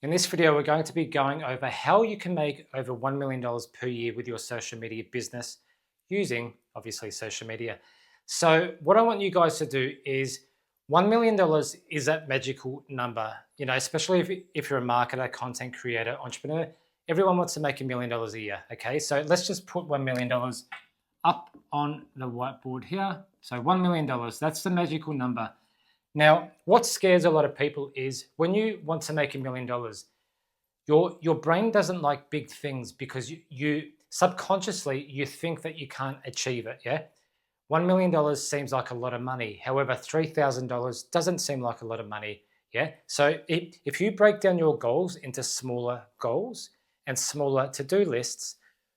In this video, we're going to be going over how you can make over $1 million per year with your social media business using, obviously, social media. So what I want you guys to do is $1 million is that magical number, especially if you're a marketer, content creator, entrepreneur, everyone wants to make $1 million a year, okay? So let's just put $1 million up on the whiteboard here. So $1 million, that's the magical number. Now, what scares a lot of people is when you want to make $1 million, your brain doesn't like big things because you subconsciously you think that you can't achieve it. Yeah, $1 million seems like a lot of money. However, $3,000 doesn't seem like a lot of money. Yeah, so if you break down your goals into smaller goals and smaller to-do lists,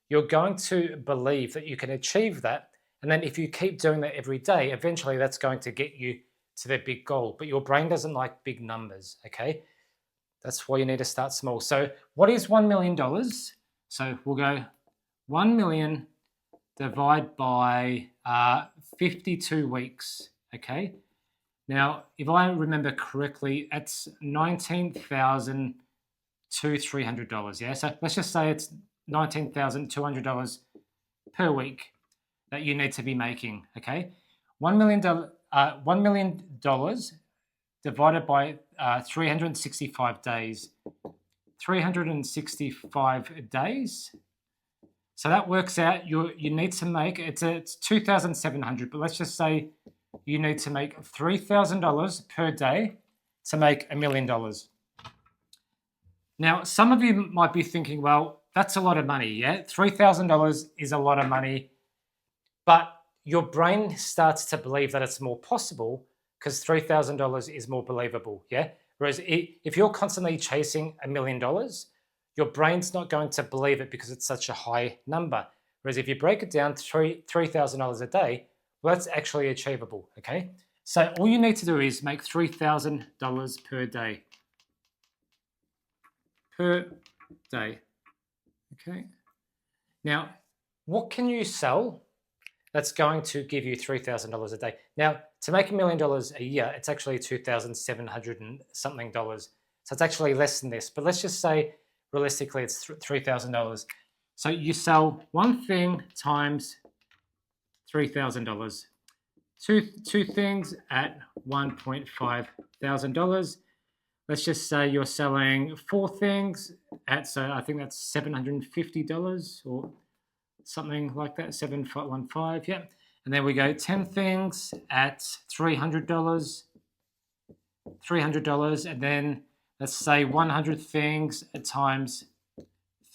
you're going to believe that you can achieve that. And then if you keep doing that every day, eventually that's going to get you to their big goal. But your brain doesn't like big numbers, okay? That's why you need to start small. So what is $1 million? So we'll go 1 million divide by 52 weeks, okay? Now, if I remember correctly, it's $19,300, yeah? So let's just say it's $19,200 per week that you need to be making, okay? $1 million divided by 365 days. 365 days. So that works out, you need to make, it's 2,700, but let's just say you need to make $3,000 per day to make $1 million. Now, some of you might be thinking, well, that's a lot of money, yeah? $3,000 is a lot of money, but your brain starts to believe that it's more possible because $3,000 is more believable, yeah? Whereas if you're constantly chasing $1 million, your brain's not going to believe it because it's such a high number. Whereas if you break it down to $3,000 a day, well, that's actually achievable, okay? So all you need to do is make $3,000 per day. Per day, okay? Now, what can you sell that's going to give you $3,000 a day? Now, to make $1 million a year, it's actually $2,700 and something dollars. So it's actually less than this, but let's just say realistically it's $3,000. So you sell one thing times $3,000. Two things at $1.5 thousand. Let's just say you're selling four things at, so I think that's $750 or something like that, 715, yeah. And then we go 10 things at $300, and then let's say 100 things at times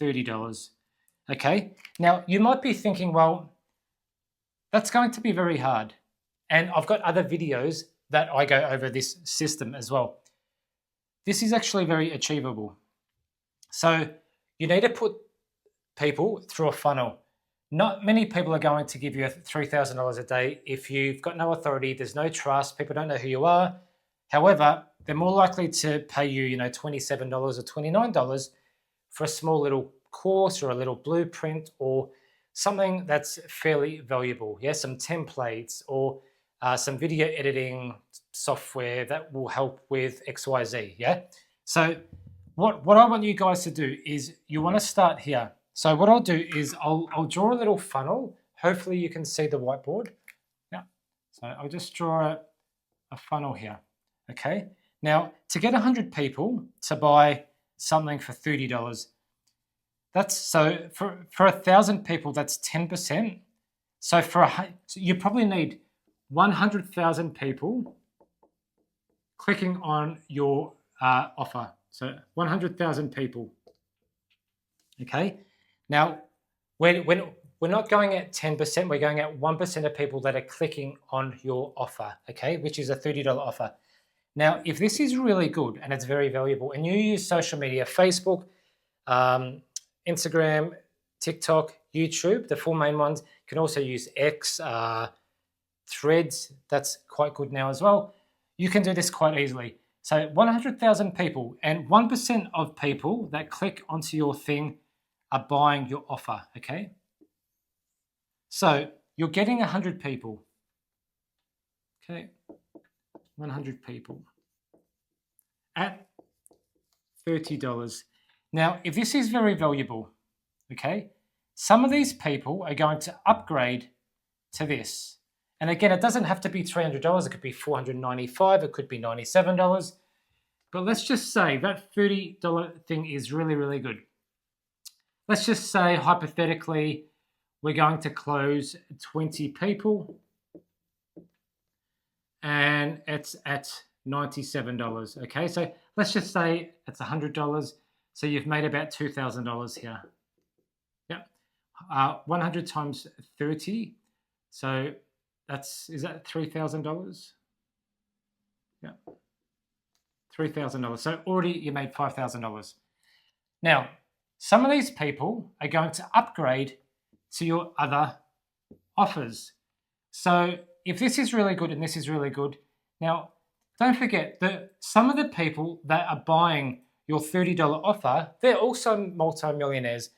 $30. Okay, now you might be thinking, well, that's going to be very hard. And I've got other videos that I go over this system as well. This is actually very achievable. So you need to put people through a funnel. Not many people are going to give you $3,000 a day if you've got no authority, there's no trust, people don't know who you are. However, they're more likely to pay you, $27 or $29 for a small little course or a little blueprint or something that's fairly valuable. Yeah, some templates or some video editing software that will help with XYZ. Yeah. So what I want you guys to do is you want to start here. So what I'll do is I'll draw a little funnel. Hopefully you can see the whiteboard. Yeah. So I'll just draw a funnel here. Okay. Now to get 100 people to buy something for $30, that's so for 1,000 people, that's 10%. So so you probably need 100,000 people clicking on your offer. So 100,000 people. Okay. Now, we're not going at 10%, we're going at 1% of people that are clicking on your offer, okay, which is a $30 offer. Now, if this is really good and it's very valuable and you use social media, Facebook, Instagram, TikTok, YouTube, the 4 main ones, you can also use X, Threads, that's quite good now as well. You can do this quite easily. So 100,000 people and 1% of people that click onto your thing are buying your offer, okay? So you're getting 100 people, okay? 100 people at $30. Now, if this is very valuable, okay, some of these people are going to upgrade to this. And again, it doesn't have to be $300. It could be $495. It could be $97. But let's just say that $30 thing is really, really good. Let's just say, hypothetically, we're going to close 20 people and it's at $97. Okay, so let's just say it's $100. So you've made about $2,000 here. Yep. 100 times 30. So is that $3,000? Yeah. $3,000. So already you made $5,000. Now, some of these people are going to upgrade to your other offers. So if this is really good and this is really good, now don't forget that some of the people that are buying your $30 offer, they're also multi-millionaires.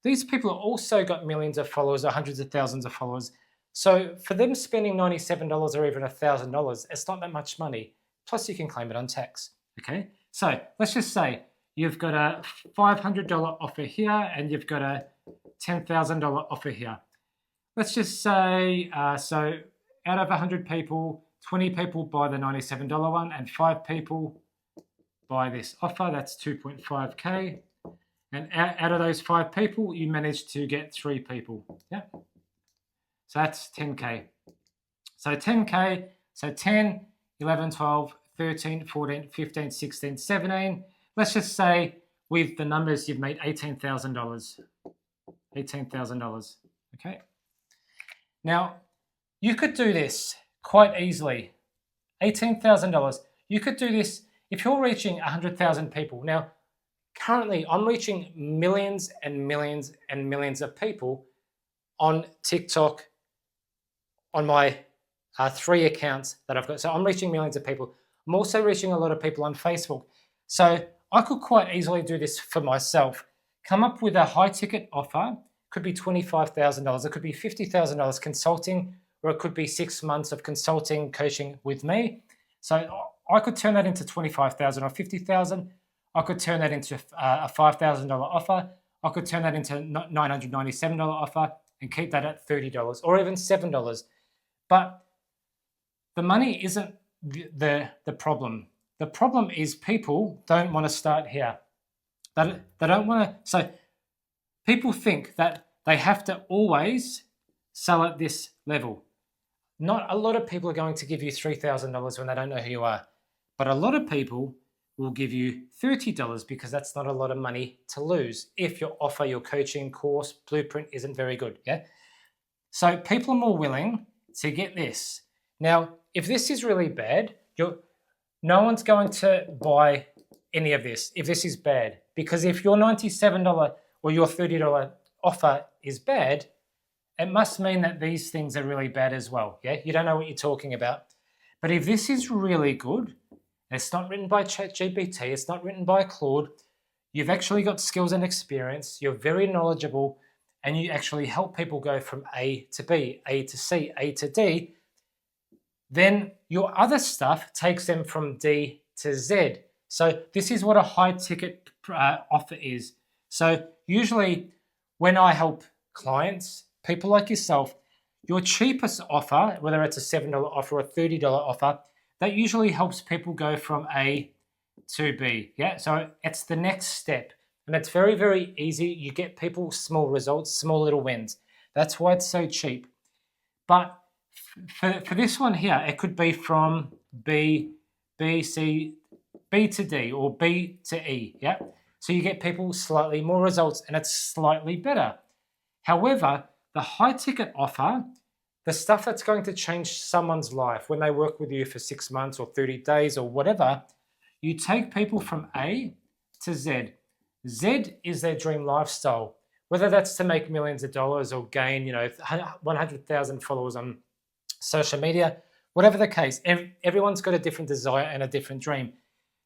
These people have also got millions of followers or hundreds of thousands of followers. So for them spending $97 or even $1,000, it's not that much money. Plus you can claim it on tax. Okay, so let's just say you've got a $500 offer here and you've got a $10,000 offer here. Let's just say, so out of 100 people, 20 people buy the $97 one and 5 people buy this offer. That's 2.5K. And out of those 5 people, you managed to get 3 people. Yeah. So that's 10K. So 10K, so 10, 11, 12, 13, 14, 15, 16, 17. Let's just say with the numbers, you've made $18,000. $18,000, okay? Now, you could do this quite easily. $18,000. You could do this if you're reaching 100,000 people. Now, currently, I'm reaching millions and millions and millions of people on TikTok, on my 3 accounts that I've got. So I'm reaching millions of people. I'm also reaching a lot of people on Facebook. So I could quite easily do this for myself. Come up with a high ticket offer. Could be $25,000. It could be $50,000 consulting, or it could be 6 months of consulting, coaching with me. So I could turn that into $25,000 or $50,000. I could turn that into a $5,000 offer. I could turn that into a $997 offer and keep that at $30 or even $7. But the money isn't the problem. The problem is people don't want to start here. They don't want to. So people think that they have to always sell at this level. Not a lot of people are going to give you $3,000 when they don't know who you are. But a lot of people will give you $30 because that's not a lot of money to lose if your offer, your coaching course, blueprint isn't very good. Yeah. So people are more willing to get this. Now, if this is really bad, no one's going to buy any of this if this is bad. Because if your $97 or your $30 offer is bad, it must mean that these things are really bad as well. Yeah, you don't know what you're talking about. But if this is really good, it's not written by ChatGPT, it's not written by Claude, you've actually got skills and experience, you're very knowledgeable, and you actually help people go from A to B, A to C, A to D, then your other stuff takes them from D to Z. So this is what a high ticket offer is. So usually when I help clients, people like yourself, your cheapest offer, whether it's a $7 offer or a $30 offer, that usually helps people go from A to B. Yeah, so it's the next step. And it's very, very easy. You get people small results, small little wins. That's why it's so cheap. But for this one here, it could be from B to D or B to E. Yeah, so you get people slightly more results and it's slightly better. However, the high ticket offer, the stuff that's going to change someone's life when they work with you for 6 months or 30 days or whatever, you take people from A to Z. Z is their dream lifestyle, whether that's to make millions of dollars or gain, 100,000 followers on social media, whatever the case. Everyone's got a different desire and a different dream.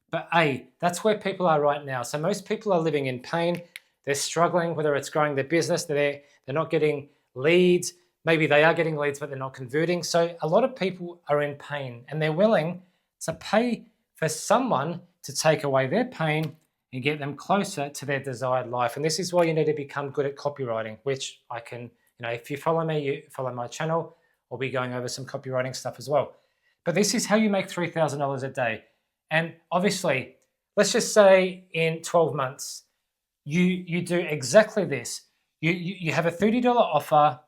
But A, that's where people are right now. So most people are living in pain. They're struggling, whether it's growing their business, they're not getting leads. Maybe they are getting leads, but they're not converting. So a lot of people are in pain and they're willing to pay for someone to take away their pain and get them closer to their desired life. And this is why you need to become good at copywriting, which I can, if you follow me, you follow my channel, I'll be going over some copywriting stuff as well. But this is how you make $3,000 a day. And obviously, let's just say in 12 months, you do exactly this. You have a $30 offer,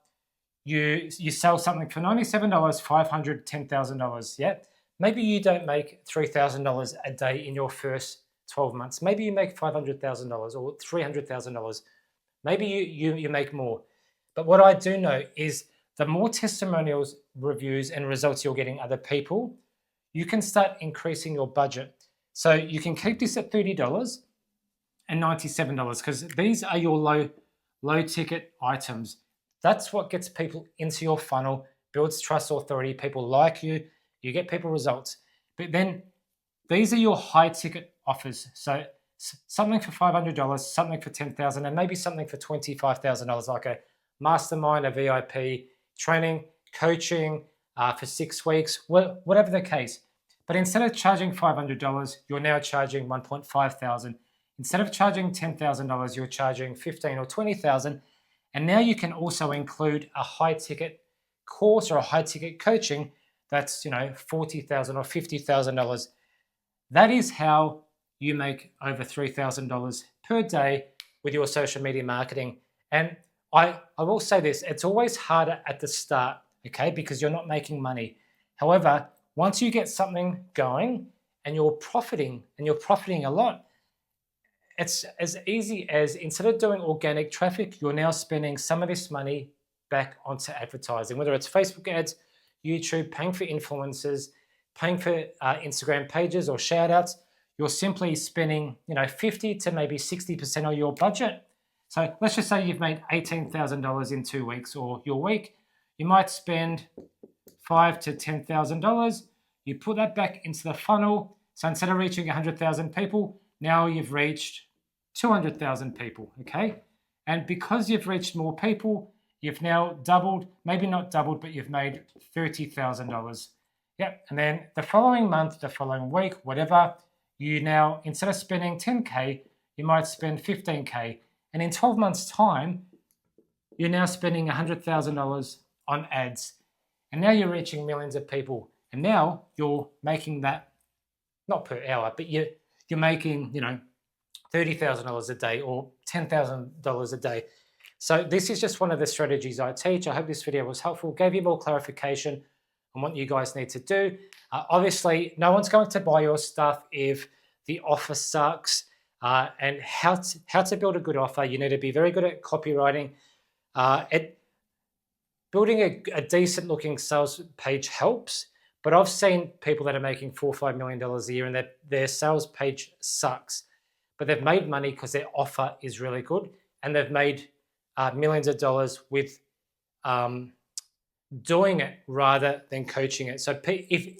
you sell something for $97, $500, $10,000, yeah? Maybe you don't make $3,000 a day in your first 12 months. Maybe you make $500,000 or $300,000. Maybe you make more. But what I do know is the more testimonials, reviews, and results you're getting other people, you can start increasing your budget. So you can keep this at $30 and $97 because these are your low ticket items. That's what gets people into your funnel, builds trust, authority. People like you, you get people results. But then these are your high ticket offers. So something for $500, something for $10,000, and maybe something for $25,000, like a mastermind, a VIP, training, coaching for 6 weeks, whatever the case. But instead of charging $500, you're now charging $1,500. Instead of charging $10,000, you're charging $15,000 or $20,000. And now you can also include a high ticket course or a high ticket coaching that's $40,000 or $50,000. That is how you make over $3,000 per day with your social media marketing. And I will say this, it's always harder at the start, okay, because you're not making money. However, once you get something going and you're profiting a lot, it's as easy as instead of doing organic traffic, you're now spending some of this money back onto advertising, whether it's Facebook ads, YouTube, paying for influencers, paying for Instagram pages or shout outs. You're simply spending 50 to maybe 60% of your budget. So let's just say you've made $18,000 in 2 weeks or your week. You might spend $5,000 to $10,000. You put that back into the funnel. So instead of reaching 100,000 people, now you've reached 200,000 people, okay? And because you've reached more people, you've now doubled, maybe not doubled, but you've made $30,000. Yep, and then the following month, the following week, whatever, you now, instead of spending 10K, you might spend 15K. And in 12 months' time, you're now spending $100,000 on ads. And now you're reaching millions of people. And now you're making that, not per hour, but you're making, $30,000 a day or $10,000 a day. So this is just one of the strategies I teach. I hope this video was helpful, gave you more clarification on what you guys need to do. Obviously, no one's going to buy your stuff if the offer sucks. And how to build a good offer, you need to be very good at copywriting. Building a decent looking sales page helps, but I've seen people that are making $4 or $5 million a year and their sales page sucks, but they've made money because their offer is really good and they've made millions of dollars with doing it rather than coaching it. So if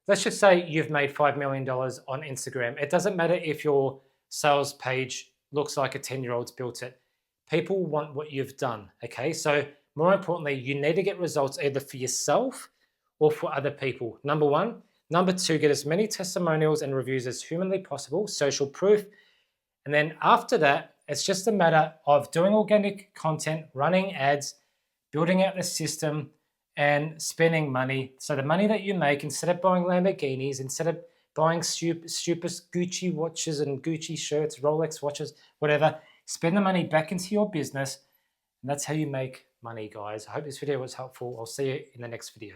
let's just say you've made $5 million on Instagram, it doesn't matter if your sales page looks like a 10-year-old's built it. People want what you've done, okay? So more importantly, you need to get results either for yourself or for other people, number one. Number two, get as many testimonials and reviews as humanly possible, social proof. And then after that, it's just a matter of doing organic content, running ads, building out the system, and spending money. So the money that you make, instead of buying Lamborghinis, instead of buying stupid Gucci watches and Gucci shirts, Rolex watches, whatever, spend the money back into your business. And that's how you make money, guys. I hope this video was helpful. I'll see you in the next video.